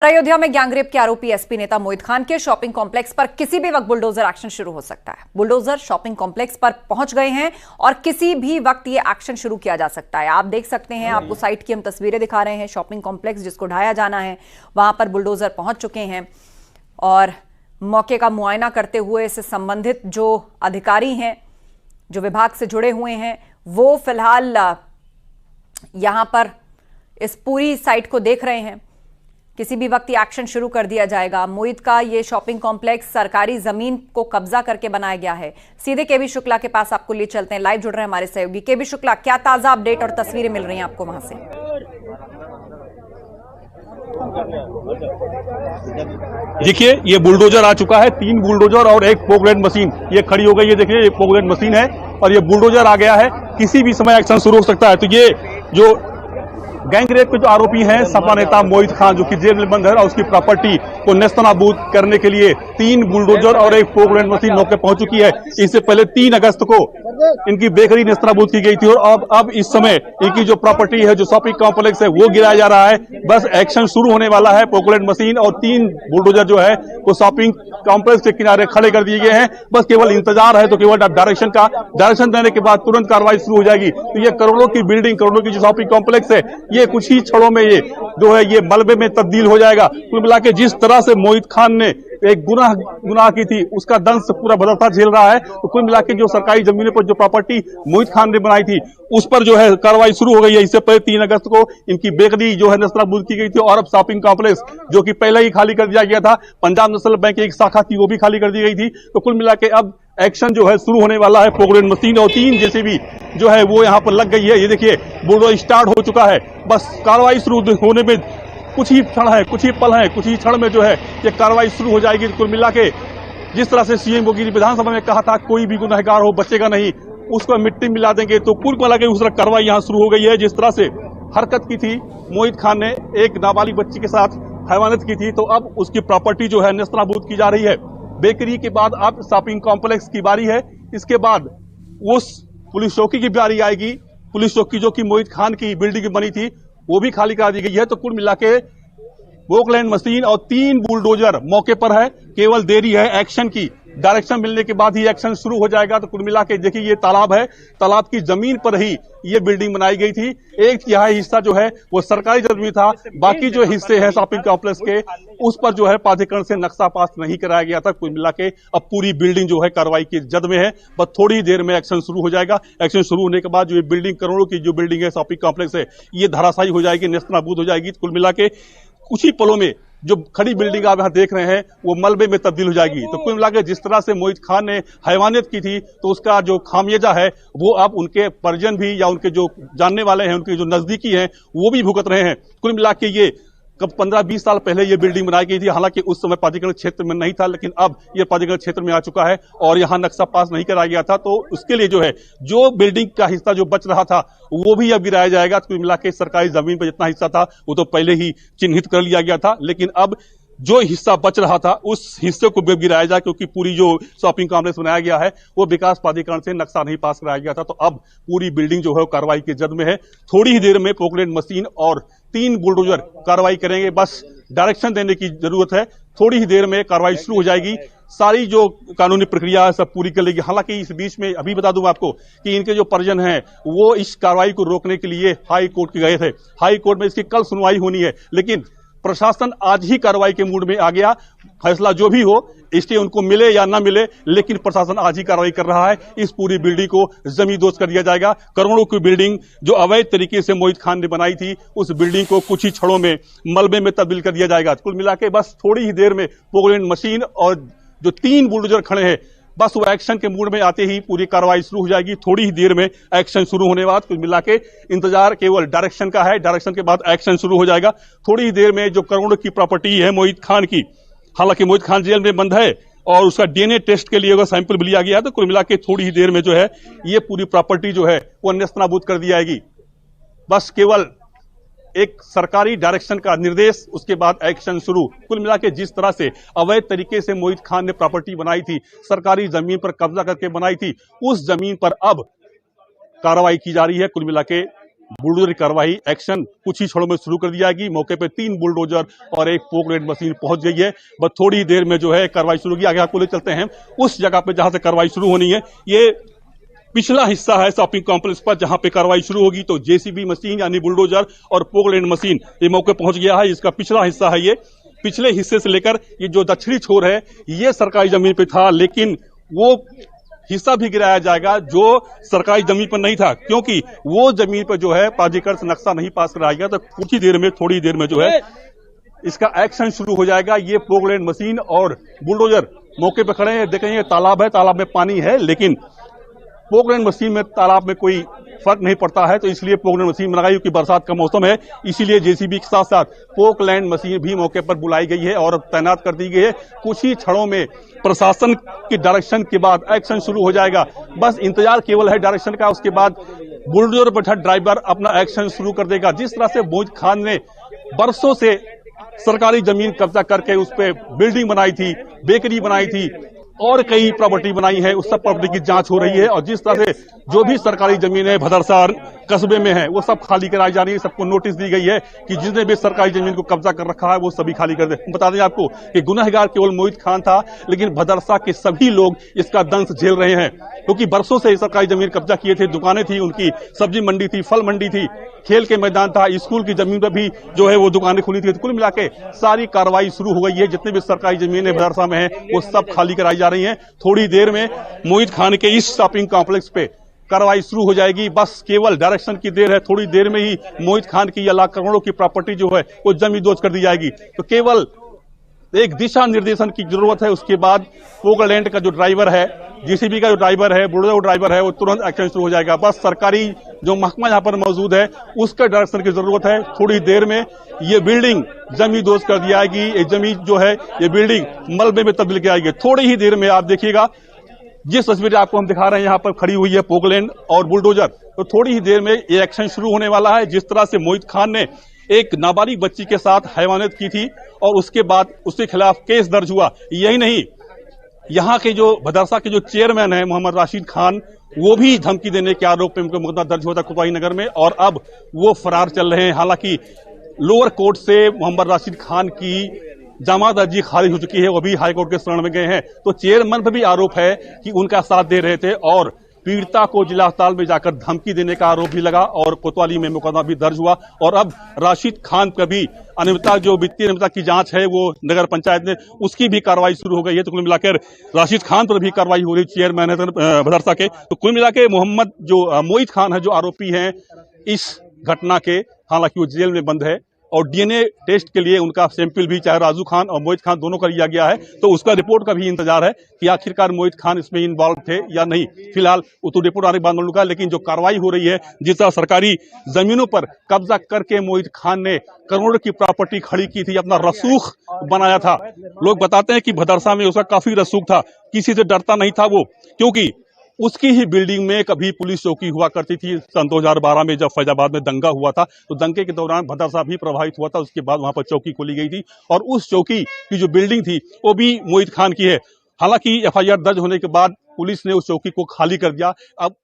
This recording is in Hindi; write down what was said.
अयोध्या में गैंगरेप के आरोपी एसपी नेता मोहित खान के शॉपिंग कॉम्प्लेक्स पर किसी भी वक्त बुलडोजर एक्शन शुरू हो सकता है। बुलडोजर शॉपिंग कॉम्प्लेक्स पर पहुंच गए हैं और किसी भी वक्त ये एक्शन शुरू किया जा सकता है। आप देख सकते हैं, आपको साइट की हम तस्वीरें दिखा रहे हैं। शॉपिंग कॉम्प्लेक्स जिसको ढाया जाना है, वहां पर बुलडोजर पहुंच चुके हैं और मौके का मुआयना करते हुए इससे संबंधित जो अधिकारी हैं, जो विभाग से जुड़े हुए हैं, वो फिलहाल यहां पर इस पूरी साइट को देख रहे हैं। किसी भी वक्त ये एक्शन शुरू कर दिया जाएगा। मोहित का ये शॉपिंग कॉम्प्लेक्स सरकारी जमीन को कब्जा करके बनाया गया है। सीधे केबी शुक्ला के पास आपको लिए चलते हैं। लाइव जुड़ रहे हैं हमारे सहयोगी केबी शुक्ला, क्या ताजा अपडेट और तस्वीरें मिल रही हैं आपको वहां से? देखिए, ये बुलडोजर आ चुका है। 3 बुलडोजर और एक पोकलेट मशीन ये खड़ी हो गई है। देखिए, ये पोकलेट मशीन है और ये बुलडोजर आ गया है। किसी भी समय एक्शन शुरू हो सकता है। तो ये जो गैंगरेप के जो आरोपी हैं सपा नेता मोहित खान, जो कि जेल में बंद है, और उसकी प्रॉपर्टी को नेस्तनाबूद करने के लिए 3 बुलडोजर और एक पोकलेट मशीन मौके पहुंच चुकी है। इससे पहले 3 अगस्त को इनकी बेकरी नेस्तनाबूद की गई थी और अब इस समय इनकी जो प्रॉपर्टी है, जो शॉपिंग कॉम्प्लेक्स है, वो गिराया जा रहा है। बस एक्शन शुरू होने वाला है। पोकलेट मशीन और 3 बुलडोजर जो है वो शॉपिंग कॉम्प्लेक्स के किनारे खड़े कर दिए गए हैं। बस केवल इंतजार है, तो केवल डायरेक्शन का। डायरेक्शन देने के बाद तुरंत कार्रवाई शुरू हो जाएगी। तो ये करोड़ों की बिल्डिंग, करोड़ों की जो शॉपिंग कॉम्प्लेक्स है, ये कुछ ही क्षणों में ये जो है ये मलबे में तब्दील हो जाएगा। कुल मिला के जिस तरह से मोहित खान ने एक गुनाह की थी, उसका दंश पूरा बदलता झेल रहा है। तो कुल मिला के जो सरकारी जमीनों पर जो प्रॉपर्टी मोहित खान ने बनाई थी, उस पर जो है कार्रवाई शुरू हो गई है। इससे पहले 3 अगस्त को इनकी बेकरी जो है नेस्तनाबूद की गई थी और अब शॉपिंग कॉम्प्लेक्स जो कि पहले ही खाली कर दिया गया था, पंजाब नेशनल बैंक की एक शाखा थी, वो भी खाली कर दी गई थी। तो कुल मिला के अब एक्शन जो है शुरू होने वाला है। पोकलेट मशीन और 3 जेसीबी जो है वो यहां पर लग गई है। ये देखिए, बुलडोजर स्टार्ट हो चुका है। बस कार्रवाई शुरू होने में कुछ ही क्षण है, कुछ ही पल है, कुछ ही क्षण में जो है ये कार्रवाई शुरू हो जाएगी। कुल मिला के जिस तरह से सीएम योगी विधानसभा में कहा था कोई भी गुनहगार हो बचेगा नहीं, उसको मिट्टी मिला देंगे, तो कुल मिला के उस तरह कार्रवाई यहां शुरू हो गई है। जिस तरह से हरकत की थी मोहित खान ने, एक नाबालिग बच्ची के साथ हैवानियत की थी, तो अब उसकी प्रॉपर्टी जो है नेस्तनाबूद की जा रही है। बेकरी के बाद अब शॉपिंग कॉम्प्लेक्स की बारी है। इसके बाद उस पुलिस चौकी की बारी आएगी। पुलिस चौकी जो कि मोहित खान की बिल्डिंग बनी थी, वो भी खाली करा दी गई है। तो कुल मिला के पोकलेट मशीन और 3 बुलडोजर मौके पर है। केवल देरी है एक्शन की। डायरेक्शन मिलने के बाद ही एक्शन शुरू हो जाएगा। तो कुल मिला के देखिए, ये तालाब है, तालाब की जमीन पर ही ये बिल्डिंग बनाई गई थी। 1/3 हिस्सा जो है वो सरकारी जमीन था, बाकी जो हिस्से हैं शॉपिंग कॉम्प्लेक्स के, उस पर जो है प्राधिकरण से नक्शा पास नहीं कराया गया था। कुल मिला के अब पूरी बिल्डिंग जो है कार्रवाई की जद में है। बस थोड़ी ही देर में एक्शन शुरू हो जाएगा। एक्शन शुरू होने के बाद जो ये बिल्डिंग, करोड़ों की जो बिल्डिंग है, शॉपिंग कॉम्प्लेक्स है, ये धराशायी हो जाएगी, नेस्तनाबूद हो जाएगी। कुल मिला के कुछ ही पलों में जो खड़ी बिल्डिंग आप यहां देख रहे हैं वो मलबे में तब्दील हो जाएगी। तो कुल मिलाकर जिस तरह से मोहित खान ने हैवानियत की थी, तो उसका जो खामियाजा है वो अब उनके परिजन भी या उनके जो जानने वाले हैं, उनके जो नजदीकी हैं, वो भी भुगत रहे हैं। कुल मिलाकर ये कब 15-20 साल पहले ये बिल्डिंग बनाई गई थी। हालांकि उस समय प्राधिकरण क्षेत्र में नहीं था, लेकिन अब ये प्राधिकरण क्षेत्र में आ चुका है और यहां नक्शा पास नहीं कराया गया था। तो उसके लिए जो है, जो बिल्डिंग का हिस्सा जो बच रहा था, वो भी अब गिराया जाएगा। कुल मिला के सरकारी जमीन पर जितना हिस्सा था वो तो पहले ही चिन्हित कर लिया गया था, लेकिन अब जो हिस्सा बच रहा था उस हिस्से को भी गिराया जाए, क्योंकि पूरी जो शॉपिंग कॉम्प्लेक्स बनाया गया है वो विकास प्राधिकरण से नक्शा नहीं पास कराया गया था। तो अब पूरी बिल्डिंग जो है कार्रवाई की जद में है। थोड़ी ही देर में पोकलेट मशीन और 3 बुलडोजर कार्रवाई करेंगे। बस डायरेक्शन देने की जरूरत है। थोड़ी ही देर में कार्रवाई शुरू हो जाएगी। सारी जो कानूनी प्रक्रिया है सब पूरी कर लेगी। हालांकि इस बीच में अभी बता दूं आपको कि इनके जो परिजन हैं वो इस कार्रवाई को रोकने के लिए हाई कोर्ट गए थे। हाई कोर्ट में इसकी कल सुनवाई होनी है, लेकिन प्रशासन आज ही कार्रवाई के मूड में आ गया। फैसला जो भी हो, स्टे उनको मिले या ना मिले, लेकिन प्रशासन आज ही कार्रवाई कर रहा है। इस पूरी बिल्डिंग को जमींदोज कर दिया जाएगा। करोड़ों की बिल्डिंग जो अवैध तरीके से मोहित खान ने बनाई थी, उस बिल्डिंग को कुछ ही क्षणों में मलबे में तब्दील कर दिया जाएगा। कुल मिला के बस थोड़ी ही देर में पोकलेट मशीन और जो 3 बुलडोजर खड़े हैं, बस वो एक्शन के मूड में आते ही पूरी कार्रवाई शुरू हो जाएगी। थोड़ी ही देर में एक्शन शुरू होने के बाद कुल मिला के इंतजार केवल डायरेक्शन का है। डायरेक्शन के बाद एक्शन शुरू हो जाएगा। थोड़ी ही देर में जो करोड़ों की प्रॉपर्टी है मोहित खान की, हालांकि मोहित खान जेल में बंद है और उसका डीएनए टेस्ट के लिए अगर सैंपल भी लिया गया, तो कुल मिला के थोड़ी ही देर में जो है ये पूरी प्रॉपर्टी जो है वो नेस्तनाबूद कर दी जाएगी। बस केवल एक सरकारी डायरेक्शन का निर्देश, उसके बाद एक्शन शुरू। कुल मिला के जिस तरह से अवैध तरीके से मोहित खान ने प्रॉपर्टी बनाई थी, सरकारी जमीन पर कब्जा करके बनाई थी, उस जमीन पर अब कार्रवाई की जा रही है। कुल मिला के बुलडोजर की कार्रवाई एक्शन कुछ ही क्षणों में शुरू कर दी जाएगी। मौके पे 3 बुलडोजर और एक पोकलेट मशीन पहुंच गई है। बस थोड़ी देर में जो है कार्रवाई शुरू की। आगे आपको ले चलते हैं उस जगह पे जहां से कार्रवाई शुरू होनी है। ये पिछला हिस्सा है शॉपिंग कॉम्प्लेक्स पर जहां पे कार्रवाई शुरू होगी। तो जेसीबी मशीन यानी बुलडोजर और पोकलेट मशीन ये मौके पहुंच गया है। इसका पिछला हिस्सा है। ये पिछले हिस्से से लेकर ये जो दक्षिणी छोर है ये सरकारी जमीन पे था, लेकिन वो हिस्सा भी गिराया जाएगा जो सरकारी जमीन पर नहीं था, क्योंकि वो जमीन पर जो है प्राधिकरण से नक्शा नहीं पास कराया गया। तो कुछ ही देर में थोड़ी देर में जो है इसका एक्शन शुरू हो जाएगा। ये पोकलेट मशीन और बुलडोजर मौके पर खड़े हैं। देखें ये तालाब है, तालाब में पानी है, लेकिन पोकलेट मशीन में तालाब में कोई फर्क नहीं पड़ता है। तो इसलिए पोकलेट मशीन लगाई, क्योंकि बरसात का मौसम है। इसीलिए जेसीबी के साथ साथ पोकलैंड मशीन भी मौके पर बुलाई गई है और तैनात कर दी गई है। कुछ ही क्षणों में प्रशासन की डायरेक्शन के बाद एक्शन शुरू हो जाएगा। बस इंतजार केवल है डायरेक्शन का। उसके बाद बुलडोजर बैठा ड्राइवर अपना एक्शन शुरू कर देगा। जिस तरह से मोहित खान ने बरसों से सरकारी जमीन कब्जा करके उस पर बिल्डिंग बनाई थी, बेकरी बनाई थी और कई प्रॉपर्टी बनाई है, उस सब प्रॉपर्टी की जांच हो रही है। और जिस तरह से जो भी सरकारी जमीन है भदरसा कस्बे में है वो सब खाली कराई जा रही है। सबको नोटिस दी गई है कि जिसने भी सरकारी जमीन को कब्जा कर रखा है वो सभी खाली कर दे। बता दें आपको कि गुनहगार केवल मोहित खान था, लेकिन भदरसा के सभी लोग इसका दंश झेल रहे हैं, क्योंकि बरसों से सरकारी जमीन कब्जा किए थे। दुकानें थी उनकी, सब्जी मंडी थी, फल मंडी थी, खेल के मैदान था, स्कूल की जमीन पर भी जो है वो दुकानें खुली थी। तो कुल मिला के सारी कार्रवाई शुरू हो गई है। जितने भी सरकारी जमीनें भदरसा में है वो सब खाली कराई जा रही है। थोड़ी देर में मोहित खान के इस शॉपिंग कॉम्प्लेक्स पे कार्रवाई शुरू हो जाएगी। बस केवल डायरेक्शन की देर है। थोड़ी देर में ही मोहित खान की 1 लाख करोड़ों की प्रॉपर्टी जो है वो जमींदोज कर दी जाएगी। तो केवल एक दिशा निर्देशन की जरूरत है। उसके बाद पोकलैंड का जो ड्राइवर है, जेसीबी का जो ड्राइवर है, बुलडोजर ड्राइवर है, वो तुरंत एक्शन शुरू हो जाएगा। बस सरकारी जो महकमा यहाँ पर मौजूद है उसके डायरेक्शन की जरूरत है। थोड़ी देर में ये बिल्डिंग जमींदोज कर दी जाएगी। ये जमीन जो है ये बिल्डिंग मलबे में तब्दील की जाएगी। थोड़ी ही देर में आप देखिएगा जिस तस्वीर आपको हम दिखा रहे हैं, यहाँ पर खड़ी हुई है पोकलैंड और बुलडोजर। तो थोड़ी ही देर में ये एक्शन शुरू होने वाला है। जिस तरह से मोहित खान ने एक नाबालिग बच्ची के साथ हैवानियत की थी और उसके बाद उसके खिलाफ केस दर्ज हुआ। यही नहीं, यहाँ के जो भदरसा के जो चेयरमैन है मोहम्मद राशिद खान, वो भी धमकी देने के आरोप में उनका मुकदमा दर्ज हुआ था कोतवाली नगर में और अब वो फरार चल रहे हैं। हालांकि लोअर कोर्ट से मोहम्मद राशिद खान की जमानत अर्जी खारिज हो चुकी है, वो भी हाईकोर्ट के शरण में गए हैं। तो चेयरमैन पर भी आरोप है कि उनका साथ दे रहे थे और पीड़िता को जिला अस्पताल में जाकर धमकी देने का आरोप भी लगा और कोतवाली में मुकदमा भी दर्ज हुआ। और अब राशिद खान का भी अनियमितता, जो वित्तीय अनियमितता की जांच है वो नगर पंचायत ने उसकी भी कार्रवाई शुरू हो गई है। तो कुल मिलाकर राशिद खान पर भी कार्रवाई हो रही, चेयरमैन है भदरसा के। तो कुल मिलाकर मोहित खान है जो आरोपी हैं इस घटना के, हालांकि वो जेल में बंद है और डीएनए टेस्ट के लिए उनका सैंपल भी चाहे राजू खान और मोहित खान दोनों का लिया गया है। तो उसका रिपोर्ट का भी इंतजार है कि आखिरकार मोहित खान इसमें इन्वॉल्व थे या नहीं। फिलहाल वो तो रिपोर्ट आने के बाद मालूम होगा, लेकिन जो कार्रवाई हो रही है, जिस तरह सरकारी जमीनों पर कब्जा करके मोहित खान ने करोड़ों की प्रॉपर्टी खड़ी की थी, अपना रसूख बनाया था। लोग बताते हैं कि भदरसा में उसका काफी रसूख था, किसी से डरता नहीं था वो, क्योंकि उसकी ही बिल्डिंग में कभी पुलिस चौकी हुआ करती थी। सन 2012 में जब फैजाबाद में दंगा हुआ था तो दंगे के दौरान भदरसा भी प्रभावित हुआ था। उसके बाद वहां पर चौकी खोली गई थी और उस चौकी की जो बिल्डिंग थी वो भी मोहित खान की है। हालांकि एफआईआर दर्ज होने के बाद पुलिस ने उस चौकी को खाली कर दिया। अब